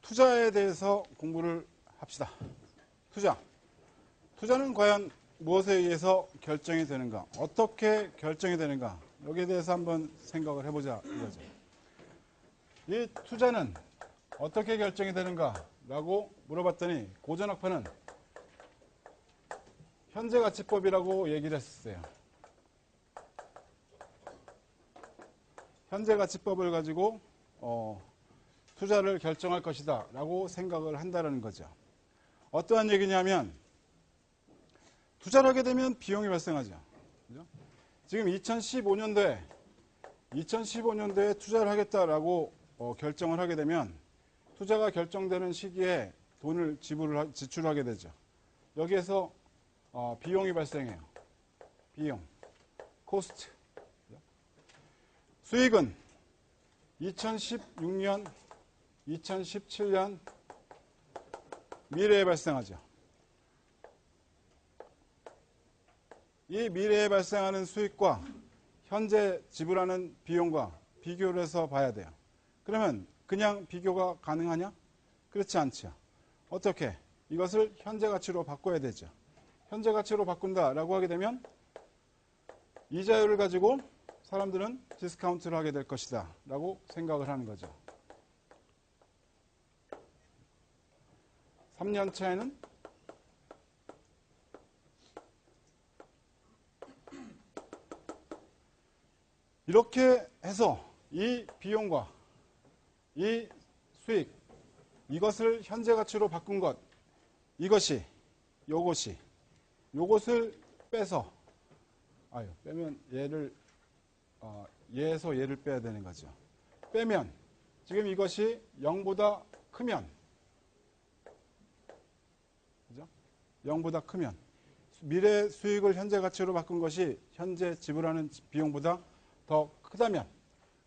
투자에 대해서 공부를 합시다. 투자는 과연 무엇에 의해서 결정이 되는가? 어떻게 결정이 되는가? 여기에 대해서 한번 생각을 해보자 이거죠. 이 투자는 어떻게 결정이 되는가? 라고 물어봤더니 고전학파는 현재가치법이라고 얘기를 했었어요. 현재가치법을 가지고 투자를 결정할 것이다 라고 생각을 한다는 거죠. 어떠한 얘기냐면 투자를 하게 되면 비용이 발생하죠. 그죠? 지금 2015년도에 투자를 하겠다라고 결정을 하게 되면 투자가 결정되는 시기에 돈을 지출하게 되죠. 여기에서 비용이 발생해요. 비용, 코스트. 수익은 2016년, 2017년 미래에 발생하죠. 이 미래에 발생하는 수익과 현재 지불하는 비용과 비교를 해서 봐야 돼요. 그러면 그냥 비교가 가능하냐? 그렇지 않죠. 어떻게? 이것을 현재 가치로 바꿔야 되죠. 현재 가치로 바꾼다라고 하게 되면 이자율을 가지고 사람들은 디스카운트를 하게 될 것이다 라고 생각을 하는 거죠. 3년 차에는 이렇게 해서 이 비용과 이 수익, 이것을 현재 가치로 바꾼 것, 요것을 빼서, 빼면 얘에서 얘를 빼야 되는 거죠. 빼면, 지금 이것이 0보다 크면, 그죠? 0보다 크면, 미래 수익을 현재 가치로 바꾼 것이 현재 지불하는 비용보다 더 크다면,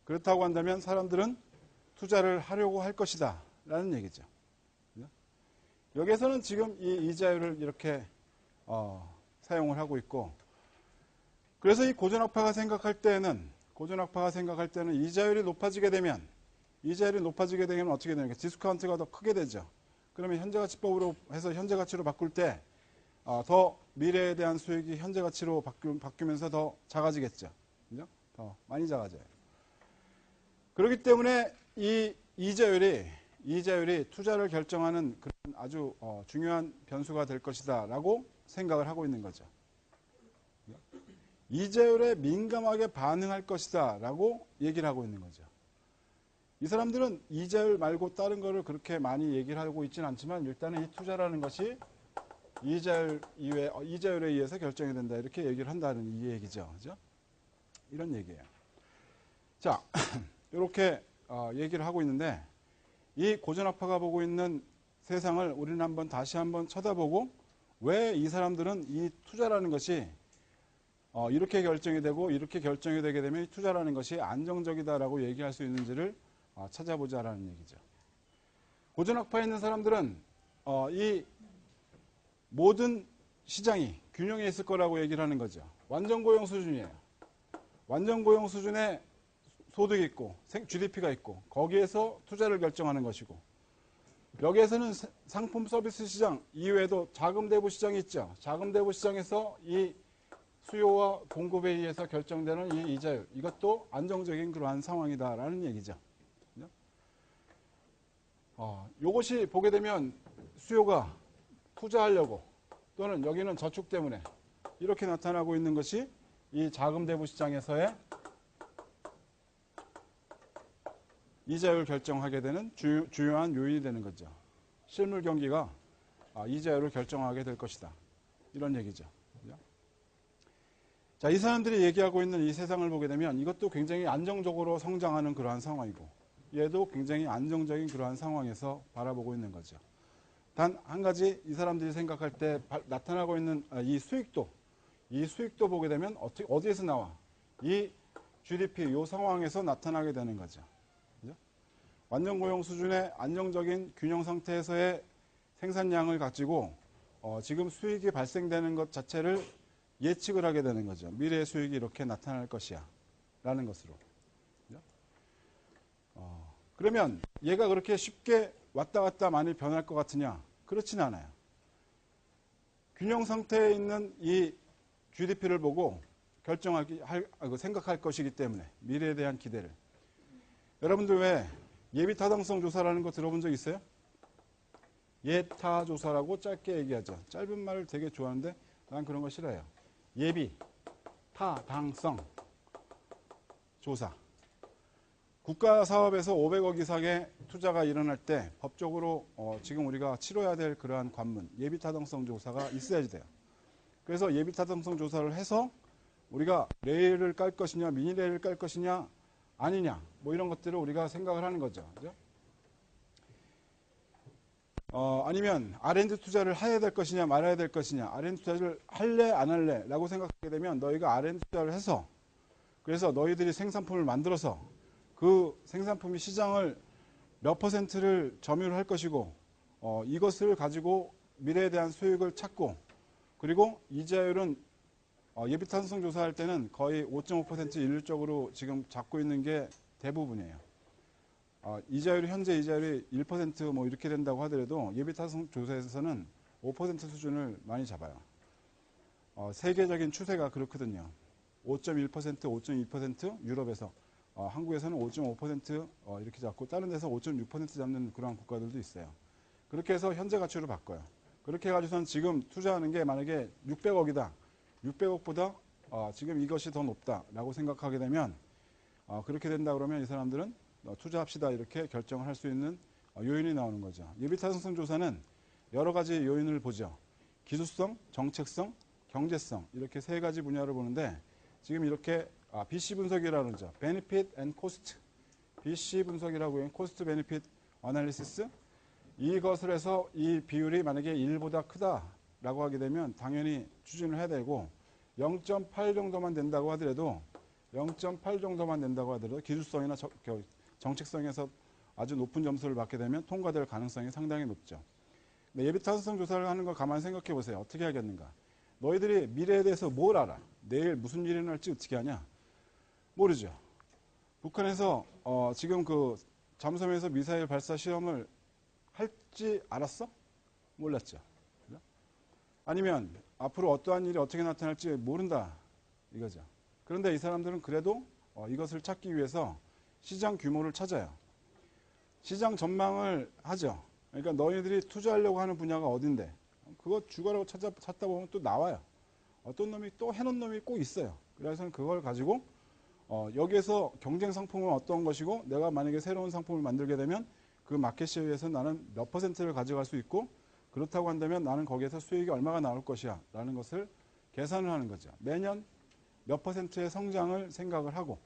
그렇다고 한다면 사람들은 투자를 하려고 할 것이다 라는 얘기죠. 여기에서는 지금 이 이자율을 이렇게 사용을 하고 있고, 그래서 이 고전학파가 생각할 때는 이자율이 높아지게 되면 어떻게 되는가? 디스카운트가 더 크게 되죠. 그러면 현재가치법으로 해서 현재가치로 바꿀 때 더 미래에 대한 수익이 현재가치로 바뀌면서 더 작아지겠죠. 그죠? 더 많이 작아져요. 그렇기 때문에 이 이자율이 투자를 결정하는 그런 아주 중요한 변수가 될 것이다 라고 생각을 하고 있는 거죠. 이자율에 민감하게 반응할 것이다 라고 얘기를 하고 있는 거죠. 이 사람들은 이자율 말고 다른 거를 그렇게 많이 얘기를 하고 있지는 않지만 일단은 이 투자라는 것이 이자율에 의해서 결정이 된다 이렇게 얘기를 한다는 이 얘기죠. 그죠? 이런 얘기예요. 자, 이렇게 얘기를 하고 있는데 이 고전학파가 보고 있는 세상을 우리는 다시 한번 쳐다보고 왜 이 사람들은 이 투자라는 것이 이렇게 결정이 되고 이렇게 결정이 되게 되면 이 투자라는 것이 안정적이다라고 얘기할 수 있는지를 찾아보자라는 얘기죠. 고전학파에 있는 사람들은 이 모든 시장이 균형에 있을 거라고 얘기를 하는 거죠. 완전 고용 수준이에요. 완전 고용 수준의 소득이 있고 GDP가 있고 거기에서 투자를 결정하는 것이고 여기에서는 상품 서비스 시장 이외에도 자금대부 시장이 있죠. 자금대부 시장에서 이 수요와 공급에 의해서 결정되는 이 이자율 이것도 안정적인 그러한 상황이다라는 얘기죠. 이것이 보게 되면 수요가 투자하려고 또는 여기는 저축 때문에 이렇게 나타나고 있는 것이 이 자금대부 시장에서의 이자율 결정하게 되는 주요한 요인이 되는 거죠. 실물 경기가 이자율을 결정하게 될 것이다. 이런 얘기죠. 자, 이 사람들이 얘기하고 있는 이 세상을 보게 되면 이것도 굉장히 안정적으로 성장하는 그러한 상황이고 얘도 굉장히 안정적인 그러한 상황에서 바라보고 있는 거죠. 단 한 가지 이 사람들이 생각할 때 나타나고 있는 이 수익도 보게 되면 어디에서 나와? 이 GDP 이 상황에서 나타나게 되는 거죠. 그죠? 완전 고용 수준의 안정적인 균형 상태에서의 생산량을 가지고 지금 수익이 발생되는 것 자체를 예측을 하게 되는 거죠. 미래의 수익이 이렇게 나타날 것이야 라는 것으로. 그죠? 그러면 얘가 그렇게 쉽게 왔다 갔다 많이 변할 것 같으냐? 그렇진 않아요. 균형 상태에 있는 이 GDP를 보고 생각할 것이기 때문에 미래에 대한 기대를. 여러분들 왜 예비타당성 조사라는 거 들어본 적 있어요? 예타조사라고 짧게 얘기하죠. 짧은 말을 되게 좋아하는데 난 그런 거 싫어해요. 예비, 타당성 조사. 국가 사업에서 500억 이상의 투자가 일어날 때 법적으로 지금 우리가 치러야 될 그러한 관문, 예비타당성 조사가 있어야지 돼요. 그래서 예비타당성 조사를 해서 우리가 레일을 깔 것이냐, 미니레일을 깔 것이냐, 아니냐, 뭐 이런 것들을 우리가 생각을 하는 거죠. 그죠? 아니면 R&D 투자를 해야 될 것이냐, 말아야 될 것이냐, R&D 투자를 할래, 안 할래 라고 생각하게 되면 너희가 R&D 투자를 해서 그래서 너희들이 생산품을 만들어서 그 생산품이 시장을 몇 %를 점유를 할 것이고 이것을 가지고 미래에 대한 수익을 찾고 그리고 이자율은 예비타당성 조사할 때는 거의 5.5% 일률적으로 지금 잡고 있는 게 대부분이에요. 이자율이 현재 이자율이 1%뭐 이렇게 된다고 하더라도 예비타당성 조사에서는 5% 수준을 많이 잡아요. 세계적인 추세가 그렇거든요. 5.1%, 5.2% 유럽에서 한국에서는 5.5% 이렇게 잡고 다른 데서 5.6% 잡는 그러한 국가들도 있어요. 그렇게 해서 현재 가치로 바꿔요. 그렇게 해가지고선 지금 투자하는 게 만약에 600억이다. 600억보다 지금 이것이 더 높다라고 생각하게 되면 그렇게 된다 그러면 이 사람들은 투자합시다 이렇게 결정을 할 수 있는 요인이 나오는 거죠. 예비타당성 조사는 여러 가지 요인을 보죠. 기술성, 정책성, 경제성 이렇게 세 가지 분야를 보는데 지금 이렇게 BC 분석이라고 그러죠. Benefit and Cost. BC 분석이라고 해요. Cost Benefit Analysis. 이것을 해서 이 비율이 만약에 1보다 크다라고 하게 되면 당연히 추진을 해야 되고 0.8 정도만 된다고 하더라도 0.8 정도만 된다고 하더라도 기술성이나 정책성에서 아주 높은 점수를 받게 되면 통과될 가능성이 상당히 높죠. 예비타당성 조사를 하는 걸 가만히 생각해 보세요. 어떻게 하겠는가? 너희들이 미래에 대해서 뭘 알아? 내일 무슨 일이 날지 어떻게 하냐? 모르죠. 북한에서 지금 그 잠수함에서 미사일 발사 시험을 할지 알았어? 몰랐죠. 아니면 앞으로 어떠한 일이 어떻게 나타날지 모른다 이거죠. 그런데 이 사람들은 그래도 이것을 찾기 위해서 시장 규모를 찾아요. 시장 전망을 하죠. 그러니까 너희들이 투자하려고 하는 분야가 어딘데 그거 주가라고 찾다 보면 또 나와요. 어떤 놈이 또 해놓은 놈이 꼭 있어요. 그래서 그걸 가지고 여기에서 경쟁 상품은 어떤 것이고 내가 만약에 새로운 상품을 만들게 되면 그 마켓시에 의해서 나는 몇 %를 가져갈 수 있고 그렇다고 한다면 나는 거기에서 수익이 얼마가 나올 것이야 라는 것을 계산을 하는 거죠. 매년 몇 %의 성장을 생각을 하고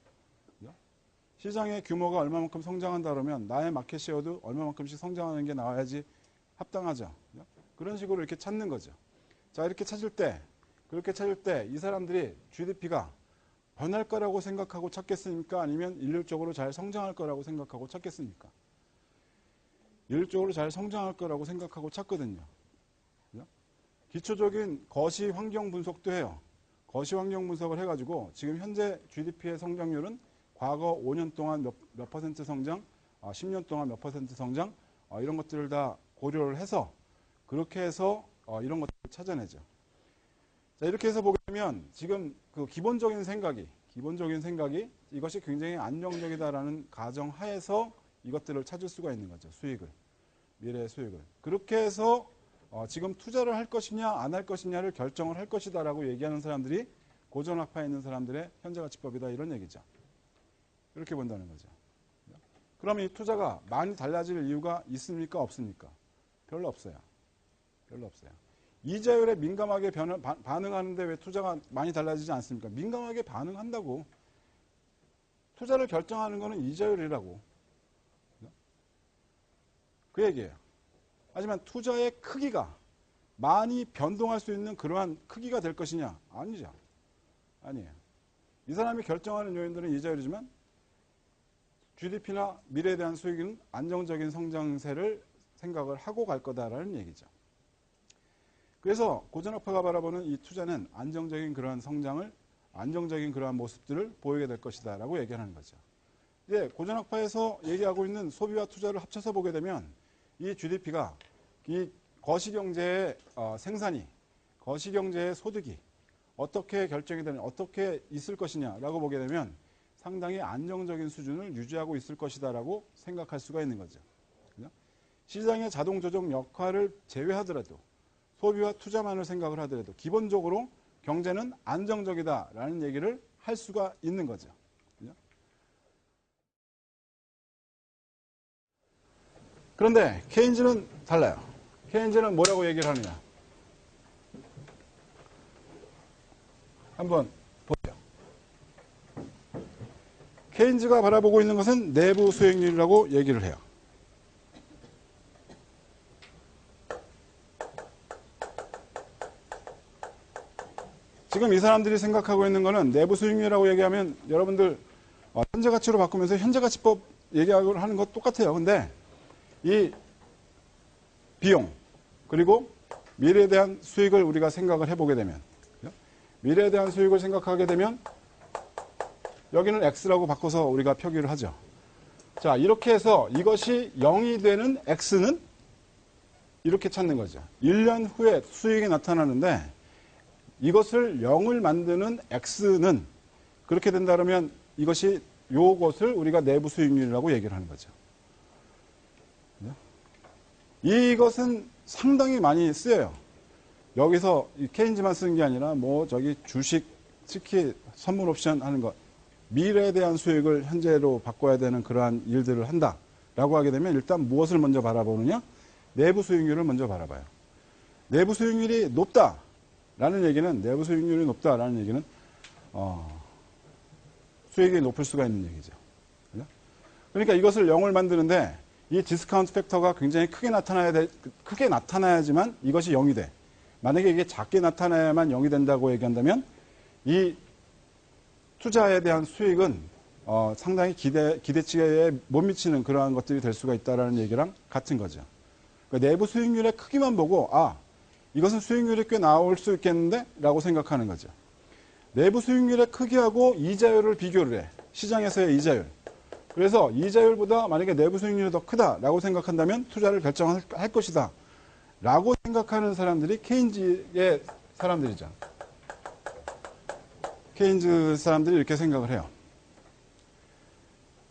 시장의 규모가 얼마만큼 성장한다 그러면 나의 마켓시어도 얼마만큼씩 성장하는 게 나와야지 합당하죠. 그런 식으로 이렇게 찾는 거죠. 자, 이렇게 그렇게 찾을 때 이 사람들이 GDP가 변할 거라고 생각하고 찾겠습니까? 아니면 일률적으로 잘 성장할 거라고 생각하고 찾겠습니까? 일률적으로 잘 성장할 거라고 생각하고 찾거든요. 기초적인 거시 환경 분석도 해요. 거시 환경 분석을 해가지고 지금 현재 GDP의 성장률은 과거 5년 동안 몇 % 성장, 10년 동안 몇 % 성장 이런 것들을 다 고려를 해서 그렇게 해서 이런 것들을 찾아내죠. 자, 이렇게 해서 보게 되면 지금 그 기본적인 생각이 이것이 굉장히 안정적이다라는 가정 하에서 이것들을 찾을 수가 있는 거죠. 수익을. 미래의 수익을. 그렇게 해서 지금 투자를 할 것이냐 안 할 것이냐를 결정을 할 것이다라고 얘기하는 사람들이 고전학파에 있는 사람들의 현재가치법이다 이런 얘기죠. 이렇게 본다는 거죠. 그러면 이 투자가 많이 달라질 이유가 있습니까? 없습니까? 별로 없어요. 별로 없어요. 이자율에 민감하게 반응하는데 왜 투자가 많이 달라지지 않습니까? 민감하게 반응한다고. 투자를 결정하는 것은 이자율이라고. 그 얘기예요. 하지만 투자의 크기가 많이 변동할 수 있는 그러한 크기가 될 것이냐? 아니죠. 아니에요. 이 사람이 결정하는 요인들은 이자율이지만 GDP나 미래에 대한 수익은 안정적인 성장세를 생각을 하고 갈 거다라는 얘기죠. 그래서 고전학파가 바라보는 이 투자는 안정적인 그러한 성장을, 안정적인 그러한 모습들을 보이게 될 것이다 라고 얘기하는 거죠. 이제 고전학파에서 얘기하고 있는 소비와 투자를 합쳐서 보게 되면 이 GDP가 이 거시경제의 생산이, 거시경제의 소득이 어떻게 결정이 되는, 어떻게 있을 것이냐라고 보게 되면 상당히 안정적인 수준을 유지하고 있을 것이다라고 생각할 수가 있는 거죠. 그죠? 시장의 자동 조정 역할을 제외하더라도 소비와 투자만을 생각을 하더라도 기본적으로 경제는 안정적이다라는 얘기를 할 수가 있는 거죠. 그죠? 그런데 케인즈는 달라요. 케인즈는 뭐라고 얘기를 하느냐. 한번 보죠. 케인즈가 바라보고 있는 것은 내부 수익률이라고 얘기를 해요. 지금 이 사람들이 생각하고 있는 것은 내부 수익률이라고 얘기하면 여러분들 현재 가치로 바꾸면서 현재 가치법 얘기하는 것 똑같아요. 근데 이 비용 그리고 미래에 대한 수익을 우리가 생각을 해보게 되면, 미래에 대한 수익을 생각하게 되면 여기는 X라고 바꿔서 우리가 표기를 하죠. 자, 이렇게 해서 이것이 0이 되는 X는 이렇게 찾는 거죠. 1년 후에 수익이 나타나는데 이것을 0을 만드는 X는 그렇게 된다면 이것이 요것을 우리가 내부 수익률이라고 얘기를 하는 거죠. 이것은 상당히 많이 쓰여요. 여기서 케인즈만 쓰는 게 아니라 뭐 저기 주식, 특히 선물 옵션 하는 것, 미래에 대한 수익을 현재로 바꿔야 되는 그러한 일들을 한다라고 하게 되면 일단 무엇을 먼저 바라보느냐? 내부 수익률을 먼저 바라봐요. 내부 수익률이 높다라는 얘기는, 내부 수익률이 높다라는 얘기는 수익이 높을 수가 있는 얘기죠. 그러니까 이것을 0을 만드는데 이 디스카운트 팩터가 굉장히 크게 나타나야지만 이것이 0이 돼. 만약에 이게 작게 나타나야만 0이 된다고 얘기한다면 이 투자에 대한 수익은 상당히 기대치에 못 미치는 그러한 것들이 될 수가 있다는 얘기랑 같은 거죠. 그러니까 내부 수익률의 크기만 보고 이것은 수익률이 꽤 나올 수 있겠는데? 라고 생각하는 거죠. 내부 수익률의 크기하고 이자율을 비교를 해. 시장에서의 이자율. 그래서 이자율보다 만약에 내부 수익률이 더 크다라고 생각한다면 투자를 결정할 것이다 라고 생각하는 사람들이 케인즈의 사람들이죠. 케인즈 사람들이 이렇게 생각을 해요.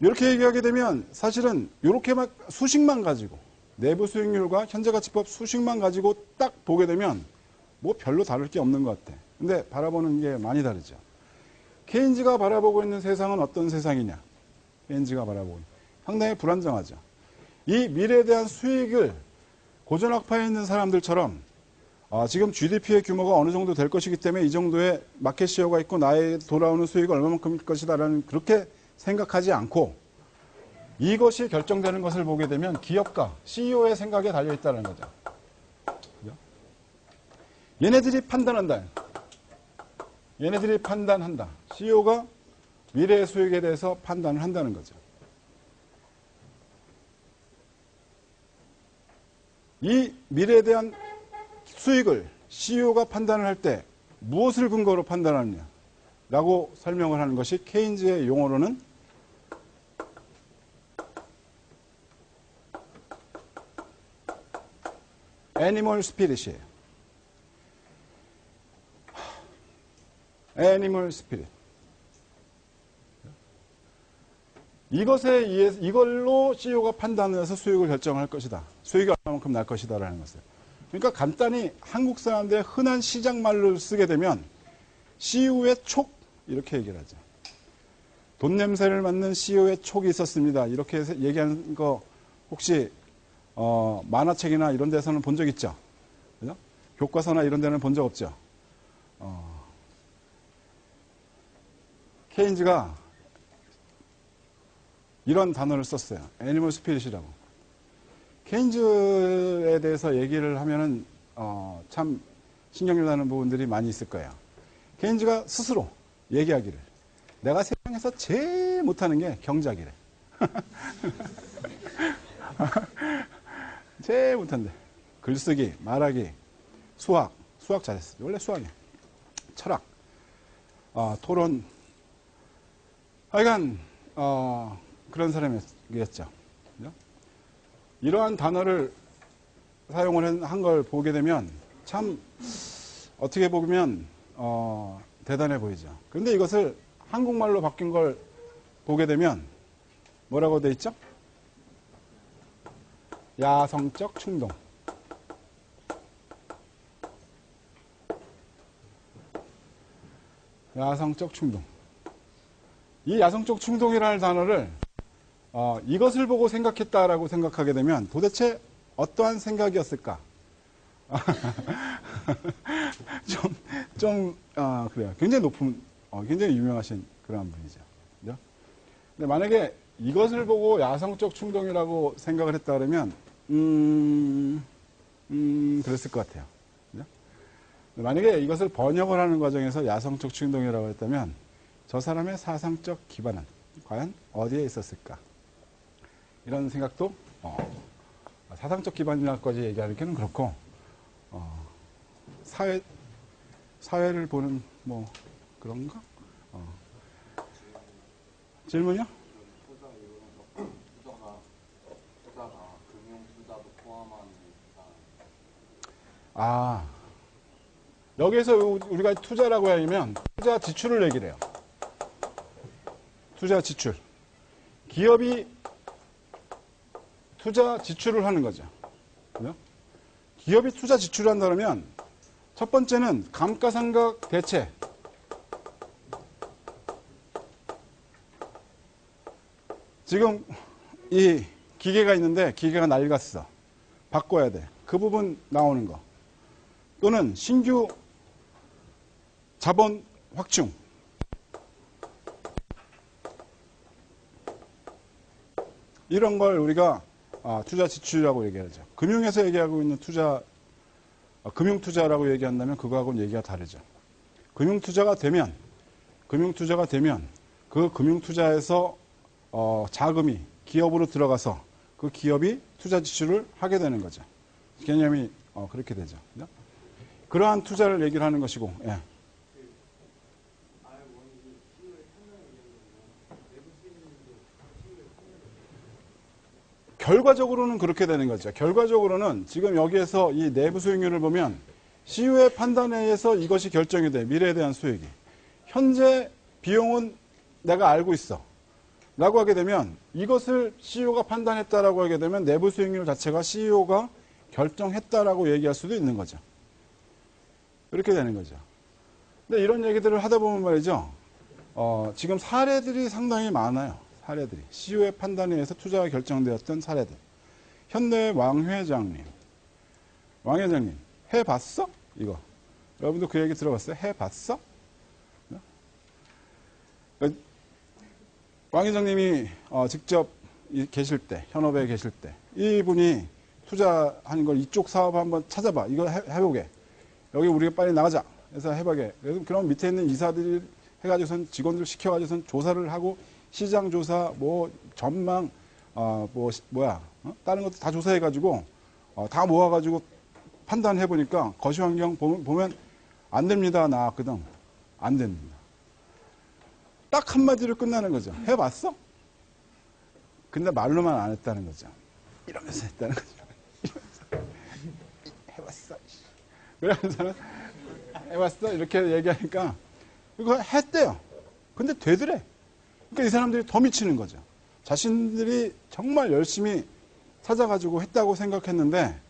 이렇게 얘기하게 되면 사실은 이렇게 막 수식만 가지고 내부 수익률과 현재가치법 수식만 가지고 딱 보게 되면 뭐 별로 다를 게 없는 것 같아. 근데 바라보는 게 많이 다르죠. 케인즈가 바라보고 있는 세상은 어떤 세상이냐. 케인즈가 바라보고 상당히 불안정하죠. 이 미래에 대한 수익을 고전학파에 있는 사람들처럼 지금 GDP의 규모가 어느 정도 될 것이기 때문에 이 정도의 마켓 시어가 있고 나의 돌아오는 수익이 얼마만큼일 것이다라는 그렇게 생각하지 않고 이것이 결정되는 것을 보게 되면 기업가, CEO의 생각에 달려있다는 거죠. 얘네들이 판단한다. 얘네들이 판단한다. CEO가 미래의 수익에 대해서 판단을 한다는 거죠. 이 미래에 대한 수익을 CEO가 판단을 할 때 무엇을 근거로 판단하느냐 라고 설명을 하는 것이 케인즈의 용어로는 애니멀 스피릿이에요. 애니멀 스피릿. 이것에 의해서 이걸로 CEO가 판단을 해서 수익을 결정할 것이다. 수익이 얼마만큼 날 것이다라는 것을. 그러니까 간단히 한국 사람들의 흔한 시장 말로 쓰게 되면 CEO의 촉 이렇게 얘기를 하죠. 돈 냄새를 맡는 CEO의 촉이 있었습니다. 이렇게 얘기하는 거 혹시 만화책이나 이런 데서는 본 적 있죠? 그죠? 교과서나 이런 데는 본 적 없죠? 케인즈가 이런 단어를 썼어요. 애니멀 스피릿이라고. 케인즈에 대해서 얘기를 하면은 참 신경질 나는 부분들이 많이 있을 거예요. 케인즈가 스스로 얘기하기를 내가 세상에서 제일 못하는 게 경제학이래. 제일 못한대. 글쓰기, 말하기, 수학 잘했어. 원래 수학이야. 철학, 토론. 하여간 그런 사람이었죠. 그죠? 이러한 단어를 사용을 한 걸 보게 되면 참 어떻게 보면 대단해 보이죠. 그런데 이것을 한국말로 바뀐 걸 보게 되면 뭐라고 돼 있죠? 야성적 충동. 야성적 충동. 이 야성적 충동이라는 단어를 이것을 보고 생각했다라고 생각하게 되면 도대체 어떠한 생각이었을까? 그래요. 굉장히 높은, 굉장히 유명하신 그런 분이죠. 그죠? 근데 만약에 이것을 보고 야성적 충동이라고 생각을 했다 그러면, 그랬을 것 같아요. 그죠? 만약에 이것을 번역을 하는 과정에서 야성적 충동이라고 했다면, 저 사람의 사상적 기반은 과연 어디에 있었을까? 이런 생각도, 사상적 기반이라고까지 얘기하는 게는 그렇고, 사회를 보는 뭐 그런가? 질문이요? 여기에서 우리가 투자라고 하면 투자 지출을 얘기를 해요. 투자 지출. 기업이 투자 지출을 하는 거죠. 그죠? 기업이 투자 지출을 한다면 첫 번째는 감가상각 대체. 지금 이 기계가 있는데 기계가 낡았어. 바꿔야 돼. 그 부분 나오는 거. 또는 신규 자본 확충. 이런 걸 우리가 투자 지출이라고 얘기하죠. 금융에서 얘기하고 있는 투자, 금융투자라고 얘기한다면 그거하고는 얘기가 다르죠. 금융투자가 되면 그 금융투자에서 자금이 기업으로 들어가서 그 기업이 투자 지출을 하게 되는 거죠. 개념이 그렇게 되죠. 그죠? 그러한 투자를 얘기를 하는 것이고, 예. 결과적으로는 그렇게 되는 거죠. 결과적으로는 지금 여기에서 이 내부 수익률을 보면 CEO의 판단에 의해서 이것이 결정이 돼. 미래에 대한 수익이. 현재 비용은 내가 알고 있어. 라고 하게 되면 이것을 CEO가 판단했다라고 하게 되면 내부 수익률 자체가 CEO가 결정했다라고 얘기할 수도 있는 거죠. 이렇게 되는 거죠. 근데 이런 얘기들을 하다 보면 말이죠. 지금 사례들이 상당히 많아요. 사례들이. CEO의 판단에 의해서 투자가 결정되었던 사례들. 현대 왕 회장님. 해봤어? 이거. 여러분도 그 얘기 들어봤어요? 해봤어? 왕 회장님이 직접 계실 때, 현업에 계실 때, 이분이 투자하는 걸 이쪽 사업 한번 찾아봐. 이거 해보게. 여기 우리가 빨리 나가자. 해서 해보게. 그럼 밑에 있는 이사들이 해가지고선 직원들 시켜가지고선 조사를 하고 시장 조사, 뭐 전망, 다른 것도 다 조사해가지고 다 모아가지고 판단해 보니까 거시환경 보면 안 됩니다 나왔거든. 안 됩니다. 딱 한마디로 끝나는 거죠. 해봤어? 근데 말로만 안 했다는 거죠. 이러면서 했다는 거죠. 이러면서 해봤어. 그러면서는 해봤어 이렇게 얘기하니까 이거 했대요. 근데 되더래. 그러니까 이 사람들이 더 미치는 거죠. 자신들이 정말 열심히 찾아가지고 했다고 생각했는데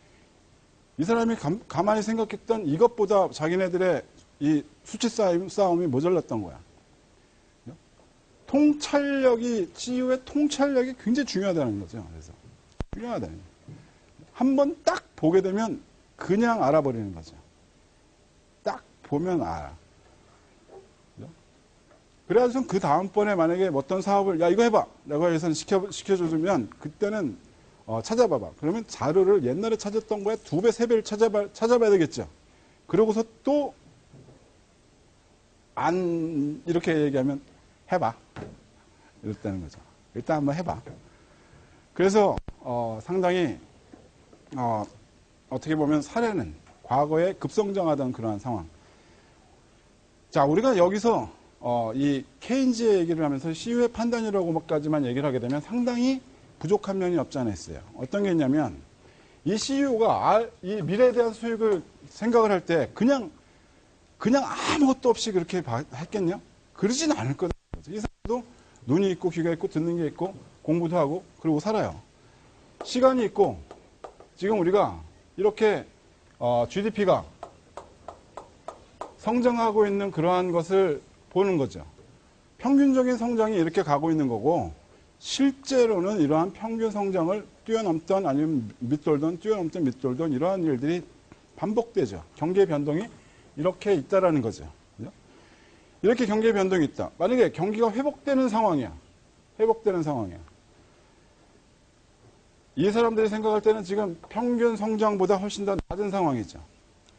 이 사람이 가만히 생각했던 이것보다 자기네들의 이 수치 싸움이 모자랐던 거야. 통찰력이, CEO의 통찰력이 굉장히 중요하다는 거죠. 그래서 중요하다는 거예요. 한번 딱 보게 되면 그냥 알아버리는 거죠. 딱 보면 알아. 그래가지고 그 다음번에 만약에 어떤 사업을 야 이거 해봐 라고 해서 시켜주면 그때는 찾아봐봐. 그러면 자료를 옛날에 찾았던 거에 2배, 3배를 찾아봐야 되겠죠. 그러고서 또 안 이렇게 얘기하면 해봐. 이랬다는 거죠. 일단 한번 해봐. 그래서 상당히 어떻게 보면 사례는 과거에 급성장하던 그러한 상황. 자, 우리가 여기서 이 케인즈의 얘기를 하면서 CEO의 판단이라고까지만 얘기를 하게 되면 상당히 부족한 면이 없지 않아 있어요. 어떤 게 있냐면 이 CEO가 이 미래에 대한 수익을 생각을 할 때 그냥 아무것도 없이 그렇게 했겠냐? 그러진 않을 거다. 이 사람도 눈이 있고 귀가 있고 듣는 게 있고 공부도 하고 그러고 살아요. 시간이 있고 지금 우리가 이렇게 GDP가 성장하고 있는 그러한 것을 보는 거죠. 평균적인 성장이 이렇게 가고 있는 거고 실제로는 이러한 평균 성장을 뛰어넘던 아니면 밑돌던 뛰어넘던 밑돌던 이러한 일들이 반복되죠. 경기의 변동이 이렇게 있다라는 거죠. 이렇게 경기의 변동이 있다. 만약에 경기가 회복되는 상황이야. 회복되는 상황이야. 이 사람들이 생각할 때는 지금 평균 성장보다 훨씬 더 낮은 상황이죠.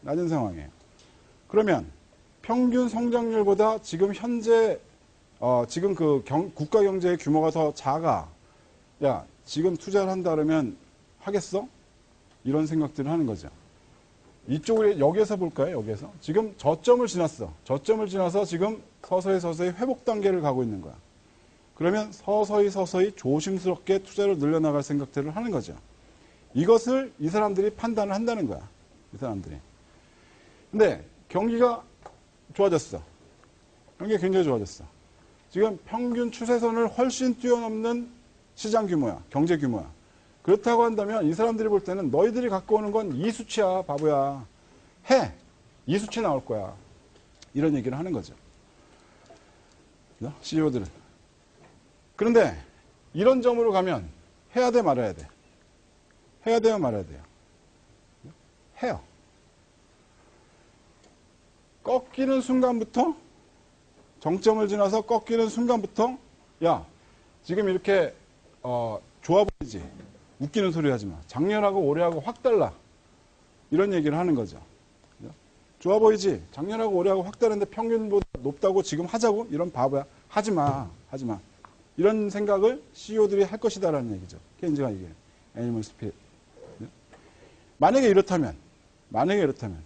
낮은 상황이에요. 그러면 평균 성장률보다 지금 현재 지금 그 국가 경제의 규모가 더 작아. 야, 지금 투자를 한다 그러면 하겠어? 이런 생각들을 하는 거죠. 이쪽을 여기에서 볼까요? 여기에서. 지금 저점을 지났어. 저점을 지나서 지금 서서히 회복 단계를 가고 있는 거야. 그러면 서서히 조심스럽게 투자를 늘려나갈 생각들을 하는 거죠. 이것을 이 사람들이 판단을 한다는 거야. 이 사람들이. 근데 경기가 좋아졌어. 경기가 굉장히 좋아졌어. 지금 평균 추세선을 훨씬 뛰어넘는 시장 규모야. 경제 규모야. 그렇다고 한다면 이 사람들이 볼 때는 너희들이 갖고 오는 건 이 수치야. 바보야. 해. 이 수치 나올 거야. 이런 얘기를 하는 거죠. CEO들은. 그런데 이런 점으로 가면 해야 돼 말아야 돼. 해야 돼요 말아야 돼요. 해요. 꺾이는 순간부터 정점을 지나서 꺾이는 순간부터 야 지금 이렇게 좋아 보이지. 웃기는 소리 하지 마. 작년하고 올해하고 확 달라. 이런 얘기를 하는 거죠. 좋아 보이지. 작년하고 올해하고 확 다른데 평균보다 높다고 지금 하자고? 이런 바보야. 하지 마. 하지 마. 이런 생각을 CEO들이 할 것이다라는 얘기죠. 케인즈가 얘기해요. 애니멀 스피릿. 만약에 이렇다면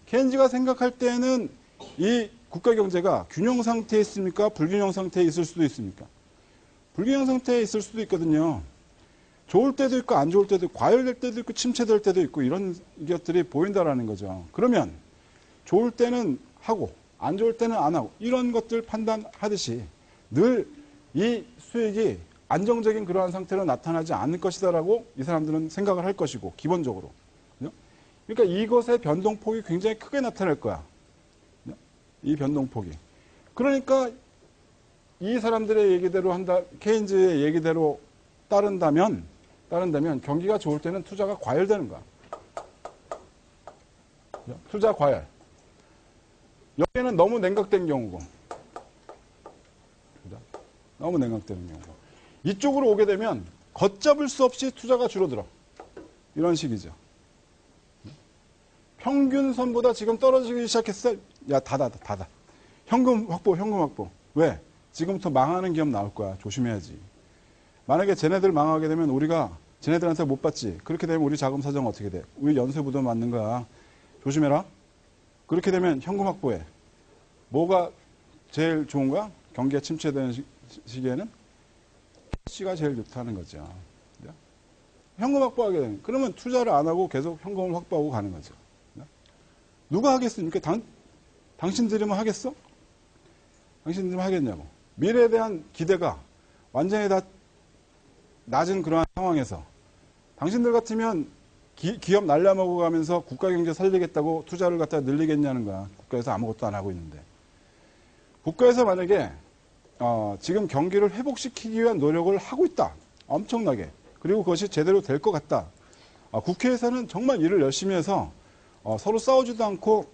케인즈가 생각할 때는 이 국가 경제가 균형 상태에 있습니까? 불균형 상태에 있을 수도 있습니까? 불균형 상태에 있을 수도 있거든요. 좋을 때도 있고 안 좋을 때도 있고 과열될 때도 있고 침체될 때도 있고 이런 것들이 보인다라는 거죠. 그러면 좋을 때는 하고 안 좋을 때는 안 하고 이런 것들 판단하듯이 늘 이 수익이 안정적인 그러한 상태로 나타나지 않을 것이다라고 이 사람들은 생각을 할 것이고 기본적으로. 그러니까 이것의 변동폭이 굉장히 크게 나타날 거야. 이 변동폭이. 그러니까 이 사람들의 얘기대로 케인즈의 얘기대로 따른다면 경기가 좋을 때는 투자가 과열되는 거야. 투자 과열. 여기는 너무 냉각된 경우고. 너무 냉각되는 경우고. 이쪽으로 오게 되면 걷잡을 수 없이 투자가 줄어들어. 이런 식이죠. 평균선보다 지금 떨어지기 시작했어. 야, 닫아. 현금 확보. 왜? 지금부터 망하는 기업 나올 거야. 조심해야지. 만약에 쟤네들 망하게 되면 우리가 쟤네들한테 못 받지. 그렇게 되면 우리 자금 사정 어떻게 돼? 우리 연쇄부도 맞는 거야. 조심해라. 그렇게 되면 현금 확보해. 뭐가 제일 좋은 거야? 경기가 침체되는 시기에는 캐시가 제일 좋다는 거죠. 현금 확보하게 되면 그러면 투자를 안 하고 계속 현금을 확보하고 가는 거죠. 누가 하겠습니까? 당신들이면 하겠어? 당신들이면 하겠냐고. 미래에 대한 기대가 완전히 다 낮은 그러한 상황에서 당신들 같으면 기업 날려먹어 가면서 국가 경제 살리겠다고 투자를 갖다 늘리겠냐는 거야. 국가에서 아무것도 안 하고 있는데. 국가에서 만약에 지금 경기를 회복시키기 위한 노력을 하고 있다. 엄청나게. 그리고 그것이 제대로 될 것 같다. 국회에서는 정말 일을 열심히 해서 서로 싸우지도 않고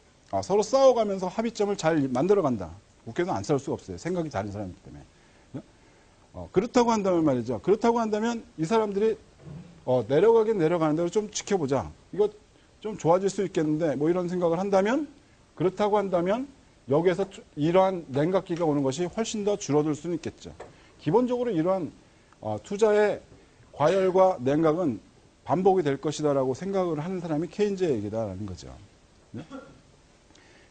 서로 싸워가면서 합의점을 잘 만들어간다. 국회에서는 안 싸울 수가 없어요. 생각이 다른 사람이기 때문에. 그렇다고 한다면 말이죠. 그렇다고 한다면 이 사람들이 내려가긴 내려가는 대로 좀 지켜보자. 이거 좀 좋아질 수 있겠는데 뭐 이런 생각을 한다면 그렇다고 한다면 여기에서 이러한 냉각기가 오는 것이 훨씬 더 줄어들 수는 있겠죠. 기본적으로 이러한 투자의 과열과 냉각은 반복이 될 것이다라고 생각을 하는 사람이 케인즈의 얘기다라는 거죠.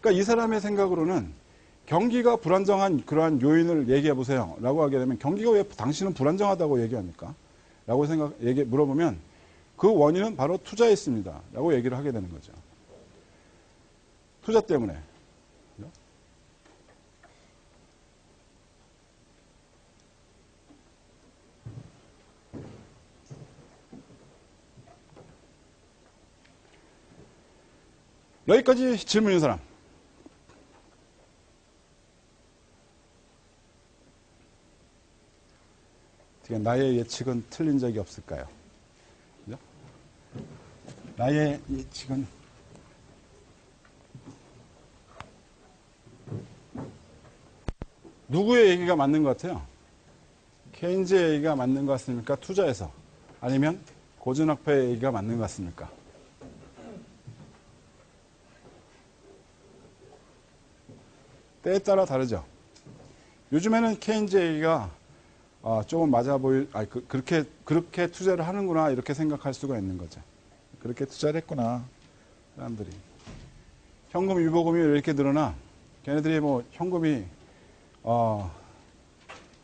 그러니까 이 사람의 생각으로는 경기가 불안정한 그러한 요인을 얘기해 보세요 라고 하게 되면 경기가 왜 당신은 불안정하다고 얘기합니까? 라고 물어보면 그 원인은 바로 투자에 있습니다. 라고 얘기를 하게 되는 거죠. 투자 때문에. 여기까지 질문인 사람. 나의 예측은 틀린 적이 없을까요? 그죠? 나의 예측은 누구의 얘기가 맞는 것 같아요? 케인즈의 얘기가 맞는 것 같습니까? 투자에서. 아니면 고전학파의 얘기가 맞는 것 같습니까? 때에 따라 다르죠. 요즘에는 케인즈의 얘기가 조금 맞아 그렇게 투자를 하는구나, 이렇게 생각할 수가 있는 거죠. 그렇게 투자를 했구나, 사람들이. 현금 유보금이 왜 이렇게 늘어나? 걔네들이 뭐 현금이,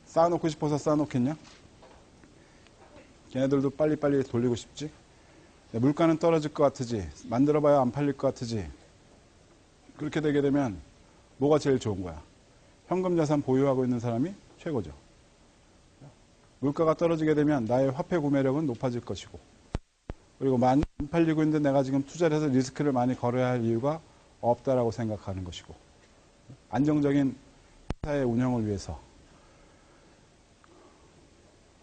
쌓아놓고 싶어서 쌓아놓겠냐? 걔네들도 빨리빨리 돌리고 싶지? 물가는 떨어질 것 같으지? 만들어봐야 안 팔릴 것 같으지? 그렇게 되게 되면 뭐가 제일 좋은 거야? 현금 자산 보유하고 있는 사람이 최고죠. 물가가 떨어지게 되면 나의 화폐 구매력은 높아질 것이고, 그리고 많이 안 팔리고 있는데 내가 지금 투자를 해서 리스크를 많이 걸어야 할 이유가 없다라고 생각하는 것이고, 안정적인 회사의 운영을 위해서.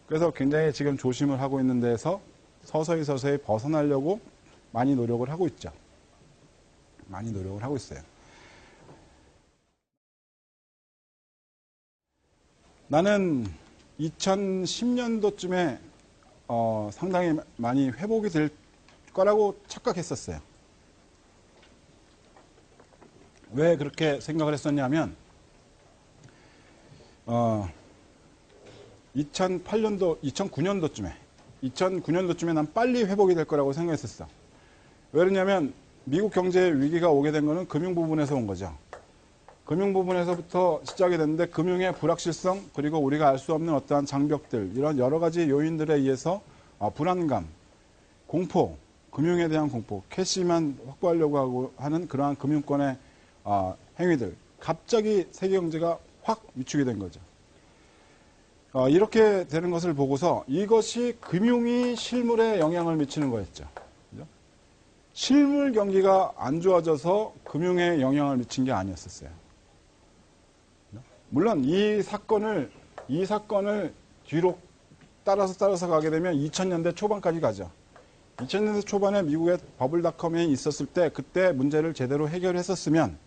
그래서 굉장히 지금 조심을 하고 있는 데에서 서서히 벗어나려고 많이 노력을 하고 있죠. 많이 노력을 하고 있어요. 나는 2010년도쯤에 상당히 많이 회복이 될 거라고 착각했었어요. 왜 그렇게 생각을 했었냐면 2009년도쯤에 난 빨리 회복이 될 거라고 생각했었어. 왜 그러냐면 미국 경제 위기가 오게 된 거는 금융 부분에서 온 거죠. 금융 부분에서부터 시작이 됐는데, 금융의 불확실성, 그리고 우리가 알 수 없는 어떠한 장벽들, 이런 여러 가지 요인들에 의해서 불안감, 공포, 금융에 대한 공포, 캐시만 확보하려고 하는 그러한 금융권의 행위들, 갑자기 세계 경제가 확 위축이 된 거죠. 이렇게 되는 것을 보고서 이것이 금융이 실물에 영향을 미치는 거였죠. 그죠? 실물 경기가 안 좋아져서 금융에 영향을 미친 게 아니었었어요. 물론 이 사건을 뒤로 따라서 가게 되면 2000년대 초반까지 가죠. 2000년대 초반에 미국의 버블닷컴이 있었을 때, 그때 문제를 제대로 해결했었으면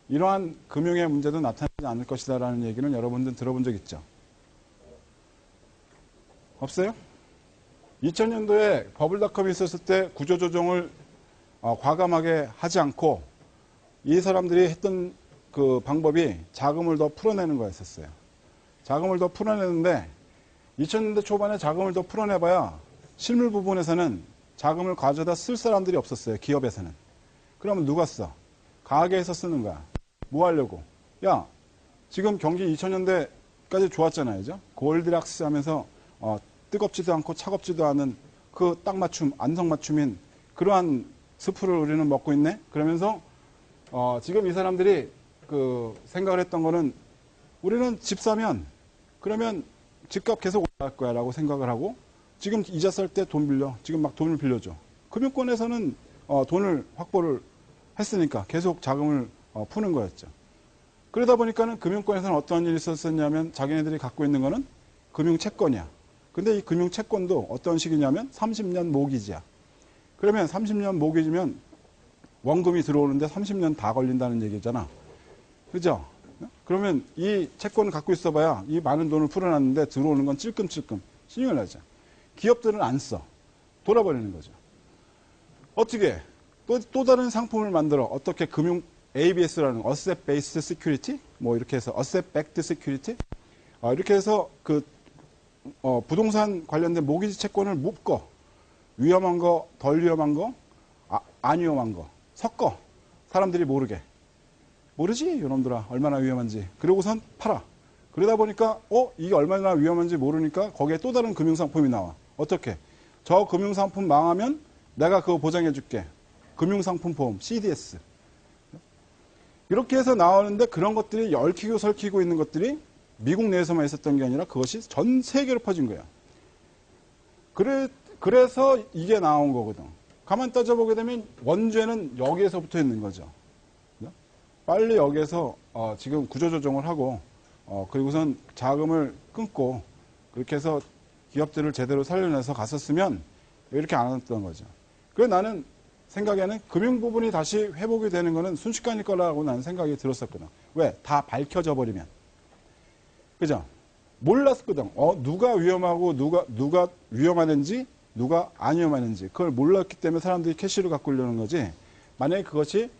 이러한 금융의 문제도 나타나지 않을 것이다라는 얘기는 여러분들 들어본 적 있죠? 없어요? 2000년도에 버블닷컴이 있었을 때 구조조정을 과감하게 하지 않고 이 사람들이 했던 그 방법이 자금을 더 풀어내는 거였었어요. 자금을 더 풀어내는데 2000년대 초반에 자금을 더 풀어내봐야 실물 부분에서는 자금을 가져다 쓸 사람들이 없었어요. 기업에서는. 그러면 누가 써? 가게에서 쓰는 거야. 뭐 하려고? 야, 지금 경기 2000년대까지 좋았잖아요. 그죠? 골디락스 하면서 뜨겁지도 않고 차갑지도 않은 그 딱 맞춤, 안성맞춤인 그러한 스프를 우리는 먹고 있네? 그러면서 지금 이 사람들이 그 생각을 했던 거는, 우리는 집 사면 그러면 집값 계속 올라갈 거야 라고 생각을 하고, 지금 이자 쌀 때 돈 빌려. 지금 막 돈을 빌려줘. 금융권에서는 돈을 확보를 했으니까 계속 자금을 푸는 거였죠. 그러다 보니까는 금융권에서는 어떤 일이 있었냐면, 자기네들이 갖고 있는 거는 금융채권이야. 근데 이 금융채권도 어떤 식이냐면 30년 모기지야. 그러면 30년 모기지면 원금이 들어오는데 30년 다 걸린다는 얘기잖아. 그죠? 그러면 이 채권을 갖고 있어봐야 이 많은 돈을 풀어놨는데 들어오는 건 찔끔찔끔 신용을 하죠. 기업들은 안 써. 돌아버리는 거죠. 어떻게? 또 다른 상품을 만들어. 어떻게? 금융 ABS라는 Asset Based Security? 뭐 이렇게 해서 Asset Backed Security? 이렇게 해서 그 부동산 관련된 모기지 채권을 묶어. 위험한 거, 덜 위험한 거, 안 위험한 거 섞어. 사람들이 모르게. 모르지, 이놈들아. 얼마나 위험한지. 그러고선 팔아. 그러다 보니까 이게 얼마나 위험한지 모르니까 거기에 또 다른 금융상품이 나와. 어떻게? 저 금융상품 망하면 내가 그거 보장해줄게. 금융상품 보험, CDS. 이렇게 해서 나오는데 그런 것들이 얽히고 설키고 있는 것들이 미국 내에서만 있었던 게 아니라 그것이 전 세계로 퍼진 거야. 그래서 이게 나온 거거든. 가만 따져보게 되면 원죄는 여기에서 붙어 있는 거죠. 빨리 여기에서 지금 구조조정을 하고 그리고선 자금을 끊고 그렇게 해서 기업들을 제대로 살려내서 갔었으면 이렇게 안 했던 거죠. 그래서 나는 생각에는 금융 부분이 다시 회복이 되는 거는 순식간일 거라고 나는 생각이 들었었거든. 왜? 다 밝혀져 버리면. 그죠? 몰랐거든. 누가 위험하고 누가 위험하는지 누가 안 위험하는지 그걸 몰랐기 때문에 사람들이 캐시를 갖고 오려는 거지. 만약에 그것이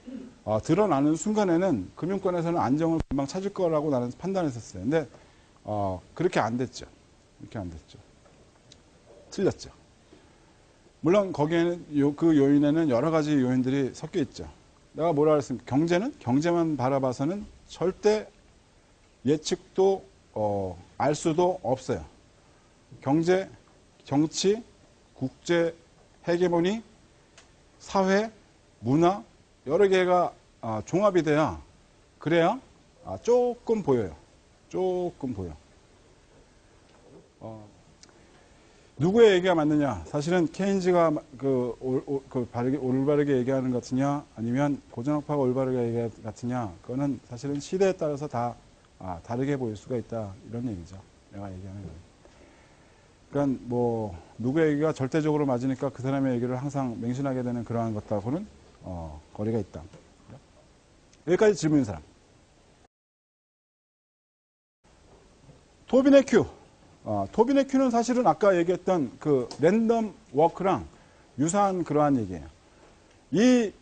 드러나는 순간에는 금융권에서는 안정을 금방 찾을 거라고 나는 판단했었어요. 근데 그렇게 안 됐죠. 그렇게 안 됐죠. 틀렸죠. 물론 거기에는 그 요인에는 여러 가지 요인들이 섞여 있죠. 내가 뭐라 그랬습니까? 경제만 바라봐서는 절대 예측도 알 수도 없어요. 경제, 정치, 국제 헤게모니, 사회, 문화 여러 개가 종합이 돼야 그래야 조금 보여요. 조금 보여. 누구의 얘기가 맞느냐? 사실은 케인즈가 올바르게 얘기하는 것 같으냐, 아니면 고전학파가 올바르게 얘기하는 것 같으냐? 그거는 사실은 시대에 따라서 다 다르게 보일 수가 있다 이런 얘기죠. 내가 얘기하는 거예요. 그러니까 뭐 누구의 얘기가 절대적으로 맞으니까 그 사람의 얘기를 항상 맹신하게 되는 그러한 것하고는 거리가 있다. 여기까지 질문인 사람. 토빈의 큐. 토빈의 큐는 사실은 아까 얘기했던 그 랜덤 워크랑 유사한 그러한 얘기예요. 이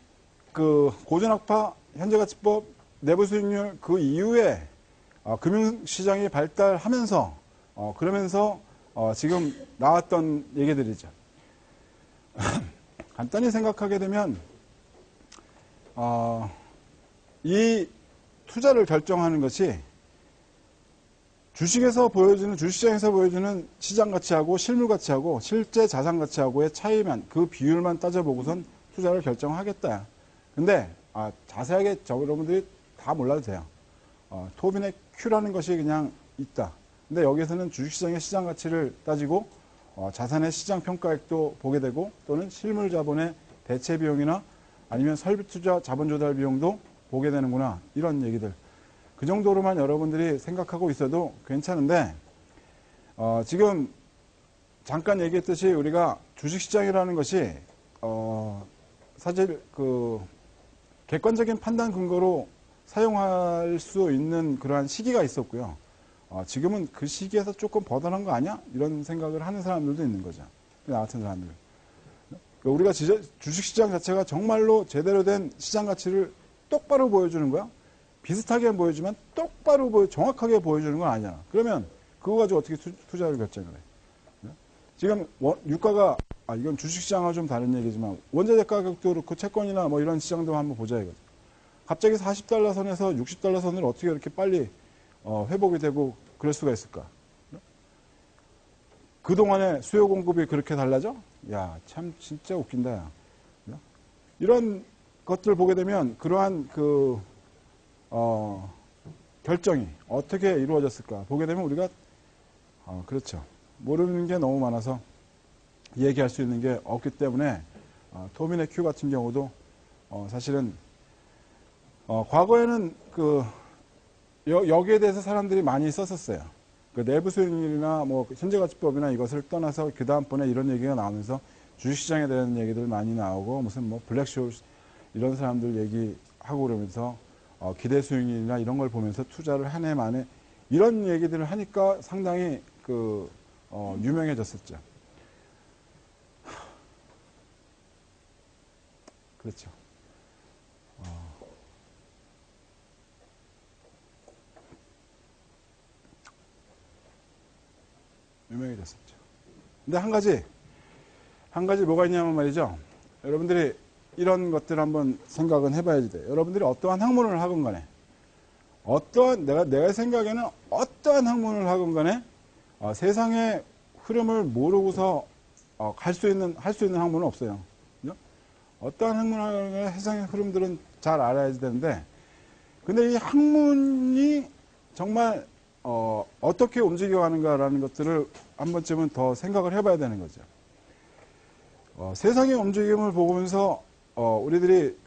그 고전학파 현재가치법 내부 수익률 그 이후에 금융시장이 발달하면서 그러면서 지금 나왔던 얘기들이죠. 간단히 생각하게 되면 이 투자를 결정하는 것이 주식시장에서 보여주는 시장 가치하고 실물 가치하고 실제 자산 가치하고의 차이만 그 비율만 따져보고선 투자를 결정하겠다. 근데 자세하게 여러분들이 다 몰라도 돼요. 토빈의 Q라는 것이 그냥 있다. 근데 여기서는 주식시장의 시장 가치를 따지고 자산의 시장 평가액도 보게 되고 또는 실물 자본의 대체 비용이나 아니면 설비 투자 자본 조달 비용도 보게 되는구나. 이런 얘기들. 그 정도로만 여러분들이 생각하고 있어도 괜찮은데 지금 잠깐 얘기했듯이 우리가 주식시장이라는 것이 사실 그 객관적인 판단 근거로 사용할 수 있는 그러한 시기가 있었고요. 지금은 그 시기에서 조금 벗어난 거 아니야? 이런 생각을 하는 사람들도 있는 거죠. 나 같은 사람들. 우리가 주식시장 자체가 정말로 제대로 된 시장 가치를 똑바로 보여주는 거야? 비슷하게 보여주면 똑바로 정확하게 보여주는 건 아니잖아. 그러면 그거 가지고 어떻게 투자를 결정을 해? 지금 유가가 이건 주식시장과 좀 다른 얘기지만 원자재 가격도 그렇고 채권이나 뭐 이런 시장도 한번 보자 이거죠. 갑자기 40달러 선에서 60달러 선을 어떻게 이렇게 빨리 회복이 되고 그럴 수가 있을까? 그동안에 수요 공급이 그렇게 달라져? 야, 참 진짜 웃긴다. 야. 이런 것들을 보게 되면 그러한 결정이 어떻게 이루어졌을까 보게 되면 우리가 그렇죠. 모르는 게 너무 많아서 얘기할 수 있는 게 없기 때문에 토빈의 큐 같은 경우도 사실은 과거에는 여기에 대해서 사람들이 많이 썼었어요. 그 내부 수익률이나 뭐 현재가치법이나 이것을 떠나서 그 다음번에 이런 얘기가 나오면서 주식시장에 대한 얘기들 많이 나오고 무슨 뭐 블랙쇼 이런 사람들 얘기하고 그러면서 기대 수익률이나 이런 걸 보면서 투자를 한 해 만에 이런 얘기들을 하니까 상당히 유명해졌었죠. 그렇죠. 유명해졌었죠. 근데 한 가지 뭐가 있냐면 말이죠. 여러분들이 이런 것들 한번 생각은 해봐야지 돼. 여러분들이 어떠한 학문을 하건 간에, 내가 생각에는 어떠한 학문을 하건 간에, 세상의 흐름을 모르고서 할 수 있는 학문은 없어요. 그죠? 어떠한 학문의 해상의 흐름들은 잘 알아야 되는데, 근데 이 학문이 정말 어떻게 움직여가는가라는 것들을 한 번쯤은 더 생각을 해봐야 되는 거죠. 세상의 움직임을 보면서 우리들이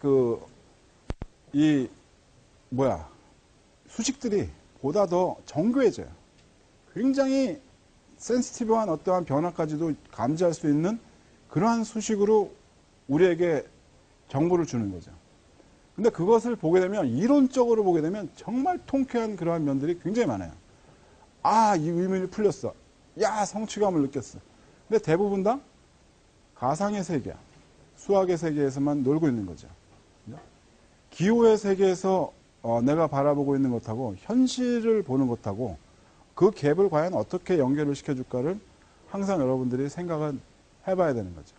수식들이 보다 더 정교해져요. 굉장히 센시티브한 어떠한 변화까지도 감지할 수 있는 그러한 수식으로 우리에게 정보를 주는 거죠. 근데 그것을 보게 되면, 이론적으로 보게 되면 정말 통쾌한 그러한 면들이 굉장히 많아요. 아, 이 의문이 풀렸어. 야, 성취감을 느꼈어. 근데 대부분 다 가상의 세계, 수학의 세계에서만 놀고 있는 거죠. 기호의 세계에서 내가 바라보고 있는 것하고 현실을 보는 것하고 그 갭을 과연 어떻게 연결을 시켜줄까를 항상 여러분들이 생각은 해봐야 되는 거죠.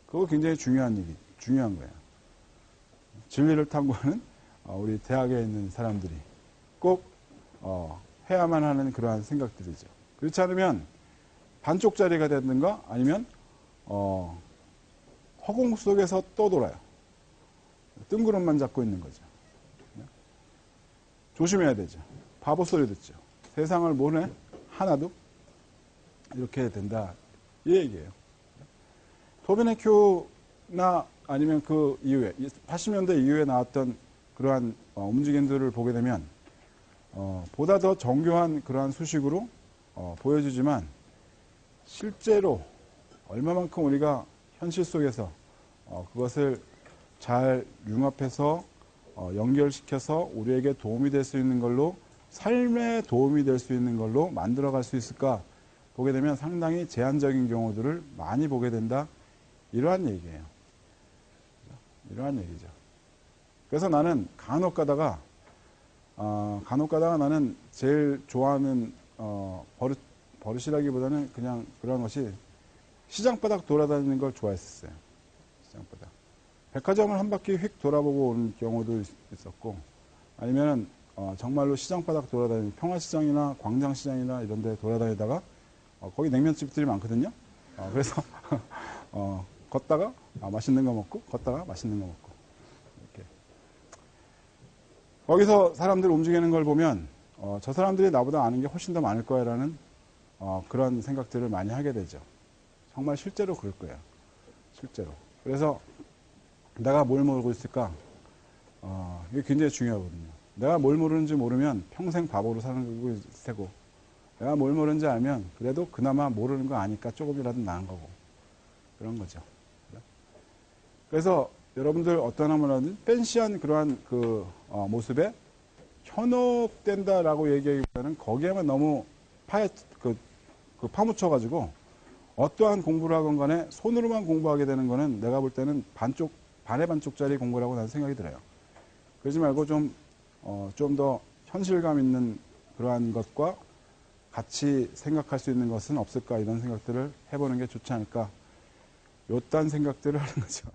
그거 굉장히 중요한 거예요. 진리를 탐구하는 우리 대학에 있는 사람들이 꼭 해야만 하는 그러한 생각들이죠. 그렇지 않으면 반쪽짜리가 되든가 아니면 허공 속에서 떠돌아요. 뜬구름만 잡고 있는 거죠. 조심해야 되죠. 바보 소리 듣죠. 세상을 모르네? 하나도? 이렇게 된다. 이 얘기예요. 토베네큐나 아니면 그 이후에 80년대 이후에 나왔던 그러한 움직임들을 보게 되면 보다 더 정교한 그러한 수식으로 보여주지만 실제로 얼마만큼 우리가 현실 속에서 그것을 잘 융합해서 연결시켜서 우리에게 도움이 될 수 있는 걸로, 삶에 도움이 될 수 있는 걸로 만들어갈 수 있을까 보게 되면 상당히 제한적인 경우들을 많이 보게 된다. 이러한 얘기예요. 이러한 얘기죠. 그래서 나는 간혹 가다가 나는 제일 좋아하는 버릇이라기보다는 그냥 그런 것이 시장바닥 돌아다니는 걸 좋아했었어요. 시장바닥. 백화점을 한 바퀴 휙 돌아보고 오는 경우도 있었고, 아니면 정말로 시장바닥 돌아다니는 평화시장이나 광장시장이나 이런 데 돌아다니다가 거기 냉면집들이 많거든요. 그래서 걷다가 맛있는 거 먹고, 걷다가 맛있는 거 먹고, 이렇게. 거기서 사람들 움직이는 걸 보면 저 사람들이 나보다 아는 게 훨씬 더 많을 거야라는 그런 생각들을 많이 하게 되죠. 정말 실제로 그럴 거예요. 실제로. 그래서 내가 뭘 모르고 있을까? 이게 굉장히 중요하거든요. 내가 뭘 모르는지 모르면 평생 바보로 사는 거고, 내가 뭘 모르는지 알면 그래도 그나마 모르는 거 아니까 조금이라도 나은 거고, 그런 거죠. 그래서 여러분들 어떤 학문하든 팬시한 그러한 모습에 현혹된다라고 얘기하기보다는 거기에만 너무 파묻혀가지고 어떠한 공부를 하건 간에 손으로만 공부하게 되는 거는 내가 볼 때는 반의 반쪽짜리 공부라고 나는 생각이 들어요. 그러지 말고 좀 더 현실감 있는 그러한 것과 같이 생각할 수 있는 것은 없을까, 이런 생각들을 해보는 게 좋지 않을까, 요딴 생각들을 하는 거죠.